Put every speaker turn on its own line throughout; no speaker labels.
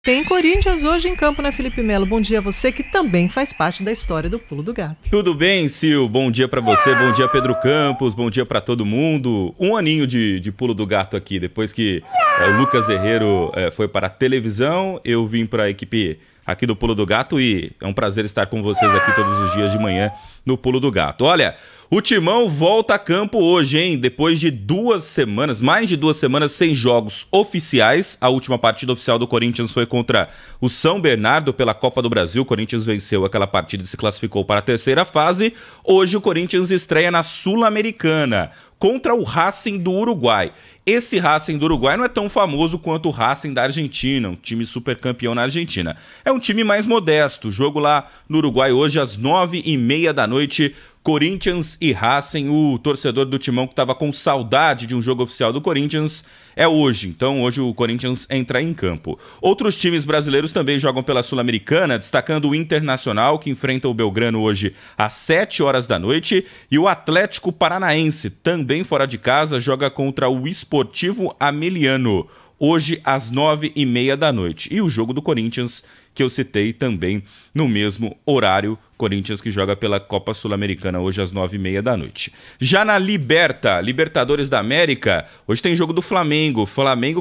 Tem Corinthians hoje em campo, né, Felipe Melo? Bom dia a você que também faz parte da história do Pulo do Gato.
Tudo bem, Sil? Bom dia pra você, bom dia Pedro Campos, bom dia pra todo mundo. Um aninho de Pulo do Gato aqui, depois que o Lucas Herrero foi para a televisão, eu vim para a equipe aqui do Pulo do Gato e é um prazer estar com vocês aqui todos os dias de manhã no Pulo do Gato. Olha, o Timão volta a campo hoje, hein? Depois de mais de duas semanas sem jogos oficiais. A última partida oficial do Corinthians foi contra o São Bernardo pela Copa do Brasil. O Corinthians venceu aquela partida e se classificou para a terceira fase. Hoje o Corinthians estreia na Sul-Americana contra o Racing do Uruguai. Esse Racing do Uruguai não é tão famoso quanto o Racing da Argentina, um time super campeão na Argentina. É um time mais modesto. O jogo lá no Uruguai hoje às 9h30 da noite. Corinthians e Racing, o torcedor do Timão que estava com saudade de um jogo oficial do Corinthians, é hoje. Então hoje o Corinthians entra em campo. Outros times brasileiros também jogam pela Sul-Americana, destacando o Internacional, que enfrenta o Belgrano hoje às 7h da noite, e o Atlético Paranaense, também fora de casa, joga contra o Esportivo Ameliano, hoje às 9h30 da noite. E o jogo do Corinthians, que eu citei também no mesmo horário, Corinthians que joga pela Copa Sul-Americana hoje às 9h30 da noite. Já na Libertadores da América, hoje tem jogo do Flamengo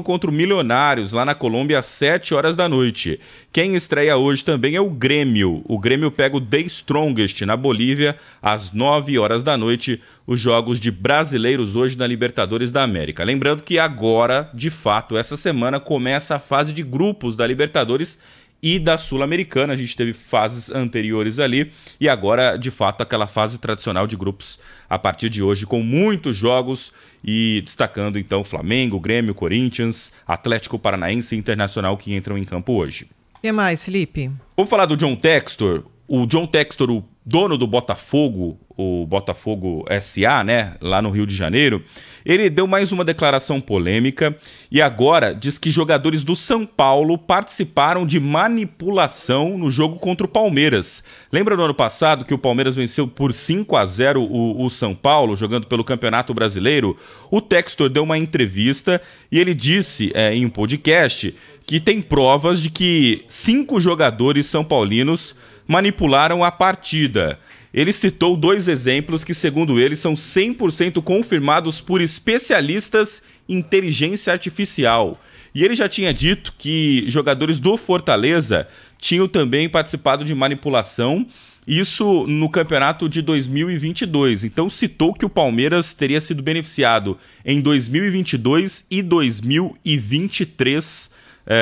contra o Milionários, lá na Colômbia às 7h da noite. Quem estreia hoje também é o Grêmio. O Grêmio pega o The Strongest na Bolívia às 9h da noite. Os jogos de brasileiros hoje na Libertadores da América. Lembrando que agora, de fato, essa semana começa a fase de grupos da Libertadores e da Sul-Americana. A gente teve fases anteriores ali e agora, de fato, aquela fase tradicional de grupos a partir de hoje, com muitos jogos e destacando então Flamengo, Grêmio, Corinthians, Atlético Paranaense e Internacional que entram em campo hoje.
O que mais, Felipe?
Vamos falar do John Textor. O John Textor, o dono do Botafogo, o Botafogo SA, né, lá no Rio de Janeiro, ele deu mais uma declaração polêmica e agora diz que jogadores do São Paulo participaram de manipulação no jogo contra o Palmeiras. Lembra no ano passado que o Palmeiras venceu por 5-0 o São Paulo, jogando pelo Campeonato Brasileiro? O Textor deu uma entrevista e ele disse em um podcast que tem provas de que 5 jogadores são paulinos manipularam a partida. Ele citou 2 exemplos que, segundo ele, são 100% confirmados por especialistas em inteligência artificial. E ele já tinha dito que jogadores do Fortaleza tinham também participado de manipulação, isso no campeonato de 2022. Então citou que o Palmeiras teria sido beneficiado em 2022 e 2023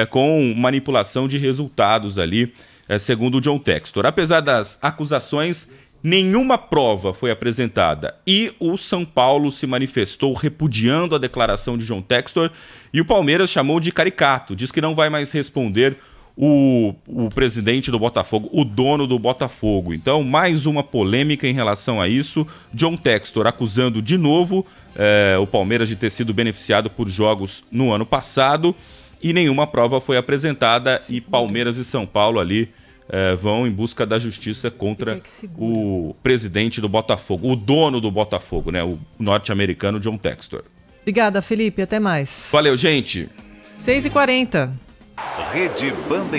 com manipulação de resultados ali, segundo o John Textor. Apesar das acusações, nenhuma prova foi apresentada e o São Paulo se manifestou repudiando a declaração de John Textor e o Palmeiras chamou de caricato, diz que não vai mais responder o presidente do Botafogo, o dono do Botafogo. Então, mais uma polêmica em relação a isso. John Textor acusando de novo o Palmeiras de ter sido beneficiado por jogos no ano passado e nenhuma prova foi apresentada e Palmeiras e São Paulo ali vão em busca da justiça contra o presidente do Botafogo, o dono do Botafogo, né, o norte-americano John Textor.
Obrigada, Felipe. Até mais.
Valeu, gente.
6h40.
Rede Bandeirantes.